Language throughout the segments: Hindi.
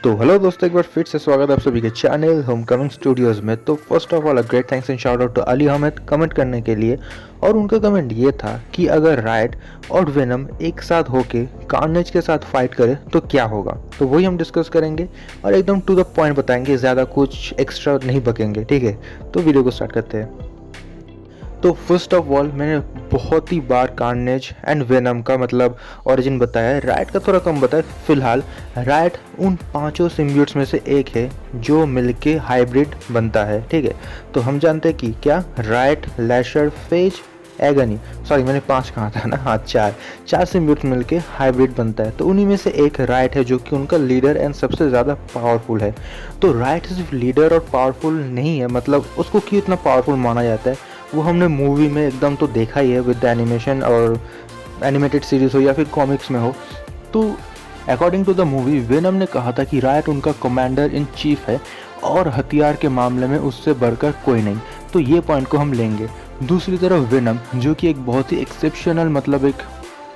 तो हेलो दोस्तों, एक बार फिर से स्वागत है आप सभी के चैनल होम कमिंग स्टूडियोज़ में। तो first of all great thanks and shout out to Ali Ahmed comment करने के लिए। और उनका कमेंट ये था कि अगर रायट और वेनम एक साथ होके कार्नेज के साथ फाइट करे तो क्या होगा। तो वही हम डिस्कस करेंगे और एकदम टू द पॉइंट बताएंगे, ज़्यादा कुछ एक्स्ट्रा नहीं बकेंगे, ठीक है। तो वीडियो को स्टार्ट करते हैं। तो फर्स्ट ऑफ ऑल मैंने बहुत ही बार कार्नेज एंड वेनम का मतलब ओरिजिन बताया है, रायट का थोड़ा कम बताया। फिलहाल रायट उन पांचों सिम्बियोट्स में से एक है जो मिलके हाइब्रिड बनता है, ठीक है। तो हम जानते हैं कि क्या रायट, लैशर, फेज, एगनी, सॉरी मैंने 5 कहा था ना, हाँ 4 सिम्बियोट्स मिलके हाइब्रिड बनता है। तो उन्हीं में से एक रायट है जो कि उनका लीडर एंड सबसे ज़्यादा पावरफुल है। तो रायट सिर्फ लीडर और पावरफुल नहीं है, मतलब उसको क्यों इतना पावरफुल माना जाता है वो हमने मूवी में एकदम तो देखा ही है विद एनिमेशन, और एनिमेटेड सीरीज हो या फिर कॉमिक्स में हो। तो according to the movie Venom ने कहा था कि रायट उनका कमांडर इन चीफ है और हथियार के मामले में उससे बढ़कर कोई नहीं। तो ये पॉइंट को हम लेंगे। दूसरी तरफ वेनम जो कि एक बहुत ही एक्सेप्शनल मतलब एक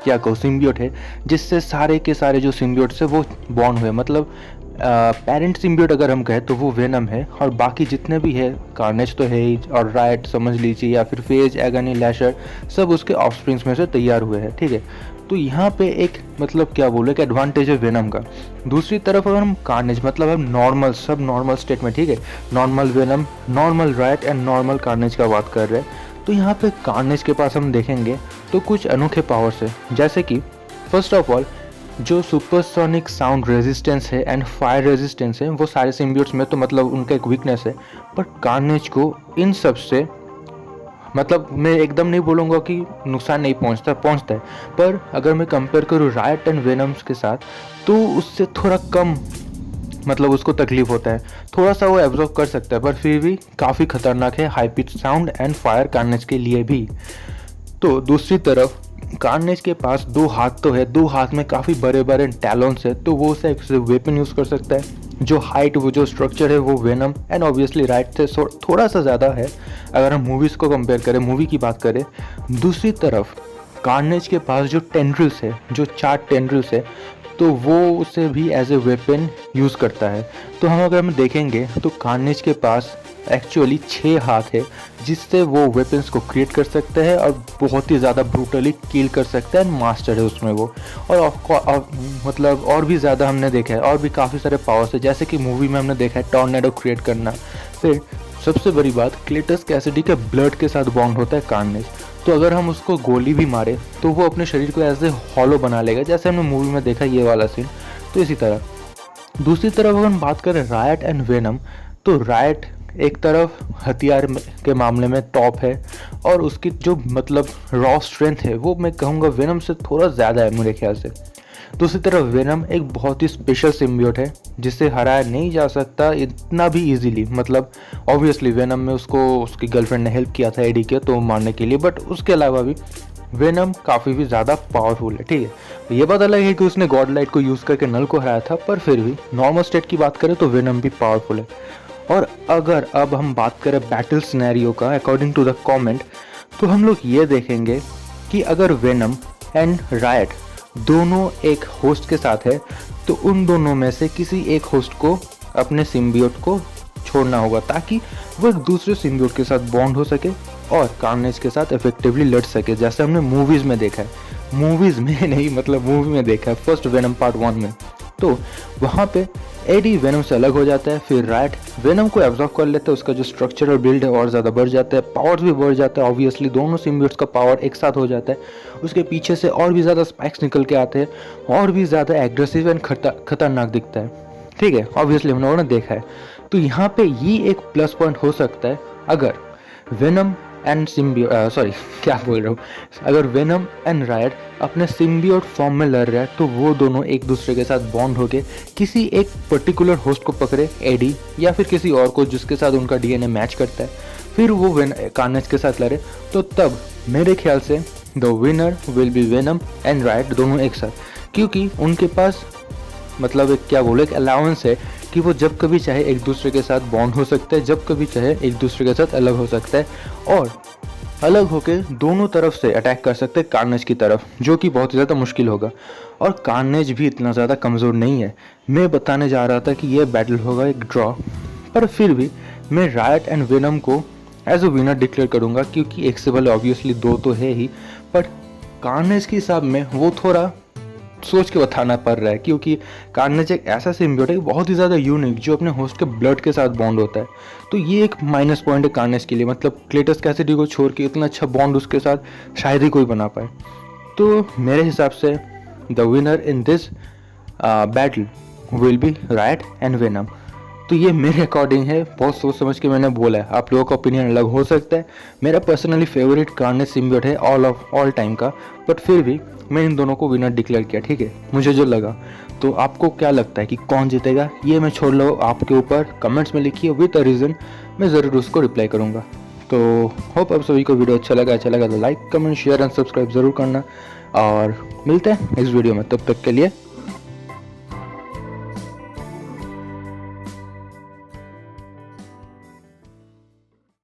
क्या कहो सिम्बियोट है, जिससे सारे के सारे जो सिम्बियोट्स है वो बॉर्न हुए, मतलब पेरेंट सिम्बियोट अगर हम कहें तो वो वेनम है। और बाकी जितने भी है, कार्नेज तो है ही, और रायट समझ लीजिए या फिर फेज, एगनी, लैशर, सब उसके ऑफस्प्रिंग्स में से तैयार हुए हैं, ठीक है। तो यहाँ पे एक मतलब क्या बोले कि एडवांटेज है वेनम का। दूसरी तरफ अगर हम कार्नेज मतलब हम नॉर्मल सब नॉर्मल स्टेट में, ठीक है, normal Venom, normal Riot and normal Carnage का बात कर रहे हैं। तो यहाँ पे कार्नेज के पास हम देखेंगे तो कुछ अनोखे पावर्स है, जैसे कि फर्स्ट ऑफ ऑल जो सुपरसोनिक साउंड रेजिस्टेंस है एंड फायर रेजिस्टेंस है, वो सारे सिम्बियोट्स में तो मतलब उनका एक वीकनेस है। पर कार्नेज को इन सब से मतलब मैं एकदम नहीं बोलूँगा कि नुकसान नहीं पहुंचता है, पर अगर मैं कंपेयर करूँ रायट एंड वेनम्स के साथ तो उससे थोड़ा कम मतलब उसको तकलीफ होता है, थोड़ा सा वो एब्जॉर्व कर सकता है, पर फिर भी काफ़ी खतरनाक है high pitch sound and fire carnage के लिए भी। तो दूसरी तरफ कार्नेज के पास 2 हाथ तो है, 2 हाथ में काफ़ी बड़े बड़े टैलोन्स है, तो वो उसे एक वेपन यूज़ कर सकता है। जो हाइट, वो जो स्ट्रक्चर है वो वेनम एंड ऑब्वियसली राइट से थोड़ा सा ज़्यादा है अगर हम मूवीज़ को कंपेयर करें, मूवी की बात करें। दूसरी तरफ कार्नेज के पास जो टेंड्रिल्स है, जो 4 टेंड्रिल्स है, तो वो उसे भी एज ए वेपन यूज़ करता है। तो अगर हम देखेंगे तो कार्नेज के पास एक्चुअली 6 हाथ है, जिससे वो वेपन्स को क्रिएट कर सकते हैं और बहुत ही ज़्यादा ब्रूटली किल कर सकता है, मास्टर है उसमें वो। और मतलब और भी ज़्यादा हमने देखा है, और भी काफ़ी सारे पावर्स है, जैसे कि मूवी में हमने देखा है टॉर्नेडो क्रिएट करना। फिर सबसे बड़ी बात, क्लेटस कैसिडी के ब्लड के साथ बॉन्ड होता है कार्नेज। तो अगर हम उसको गोली भी मारे तो वो अपने शरीर को ऐसे हॉलो बना लेगा, जैसे हमने मूवी में देखा ये वाला सीन। तो इसी तरह दूसरी तरफ अगर हम बात करें रायट एंड वेनम, तो रायट एक तरफ हथियार के मामले में टॉप है और उसकी जो मतलब रॉ स्ट्रेंथ है वो मैं कहूँगा वेनम से थोड़ा ज़्यादा है मेरे ख्याल से। दूसरी तरफ वेनम एक बहुत ही स्पेशल सिम्बियोट है जिसे हराया नहीं जा सकता इतना भी इजीली। मतलब ऑब्वियसली वेनम में उसको उसकी गर्लफ्रेंड ने हेल्प किया था एडी के तो मारने के लिए, बट उसके अलावा भी वेनम काफ़ी भी ज़्यादा पावरफुल है, ठीक है। ये बात अलग है कि उसने गॉड लाइट को यूज़ करके नल को हराया था, पर फिर भी नॉर्मल स्टेट की बात करें तो वेनम भी पावरफुल है। और अगर अब हम बात करें बैटल सिनेरियो का अकॉर्डिंग टू द कमेंट, तो हम लोग ये देखेंगे कि अगर वेनम एंड रायट दोनों एक होस्ट के साथ है तो उन दोनों में से किसी एक होस्ट को अपने सिम्बियोट को छोड़ना होगा, ताकि वो एक दूसरे सिम्बियोट के साथ बॉन्ड हो सके और कार्नेज के साथ इफेक्टिवली लड़ सके, जैसे हमने मूवीज़ में देखा है। मूवीज़ में नहीं, मतलब मूवी में देखा है फर्स्ट वेनम पार्ट 1 में। तो वहाँ पे एडी वेनम से अलग हो जाता है, फिर रायट वेनम को एब्जॉर्ब कर लेता है, उसका जो स्ट्रक्चर और बिल्ड है और ज़्यादा बढ़ जाता है, पावर्स भी बढ़ जाता है, ऑब्वियसली दोनों सिम्बियोट्स का पावर एक साथ हो जाता है। उसके पीछे से और भी ज़्यादा स्पाइक्स निकल के आते हैं और भी ज़्यादा एग्रेसिव एंड खतरनाक दिखता है, ठीक है। ऑब्वियसली हम लोगों ने देखा है। तो यहाँ पे ये एक प्लस पॉइंट हो सकता है अगर वेनम एंड क्या बोल रहा हूँ, अगर वेनम एंड रायट अपने सिम्बियोट फॉर्म में लड़ रहा है तो वो दोनों एक दूसरे के साथ बॉन्ड होके किसी एक पर्टिकुलर होस्ट को पकड़े, एडी या फिर किसी और को जिसके साथ उनका डीएनए मैच करता है, फिर वो कार्नेज के साथ लड़े। तो तब मेरे ख्याल से the winner will be Venom and Riot दोनों एक साथ, क्योंकि उनके पास मतलब एक क्या बोले एक अलाउंस है कि वो जब कभी चाहे एक दूसरे के साथ बॉन्ड हो सकता है, जब कभी चाहे एक दूसरे के साथ अलग हो सकता है। और अलग होके दोनों तरफ से अटैक कर सकते हैं कार्नेज की तरफ, जो कि बहुत ही ज़्यादा मुश्किल होगा। और कार्नेज भी इतना ज़्यादा कमज़ोर नहीं है। मैं बताने जा रहा था कि ये बैटल होगा एक ड्रॉ, पर फिर भी मैं रायट एंड वेनम को एज अ विनर डिक्लेयर करूँगा, क्योंकि एक से पहले ऑब्वियसली दो तो है ही, बट कार्नेज के हिसाब में वो थोड़ा सोच के बताना पड़ रहा है, क्योंकि कार्नेज एक ऐसा सिम्बियोट है बहुत ही ज़्यादा यूनिक जो अपने होस्ट के ब्लड के साथ बॉन्ड होता है। तो ये एक माइनस पॉइंट है कार्नेज के लिए, मतलब क्लेटस कैसिडी को छोड़ के इतना अच्छा बॉन्ड उसके साथ शायद ही कोई बना पाए। तो मेरे हिसाब से the winner in this battle will be Riot and Venom. तो ये मेरे अकॉर्डिंग है, बहुत सोच समझ के मैंने बोला है, आप लोगों का ओपिनियन अलग हो सकता है। मेरा पर्सनली फेवरेट कार्नेज सिम्बियोट है ऑल टाइम का, बट फिर भी मैं इन दोनों को विनर डिक्लेयर किया, ठीक है, मुझे जो लगा। तो आपको क्या लगता है कि कौन जीतेगा, ये मैं छोड़ लो आपके ऊपर, कमेंट्स में लिखिए विद अ रीज़न, मैं ज़रूर उसको रिप्लाई करूँगा। तो होप आप सभी को वीडियो अच्छा लगा तो like comment share and subscribe ज़रूर करना, और मिलते हैं नेक्स्ट वीडियो में, तब तक के लिए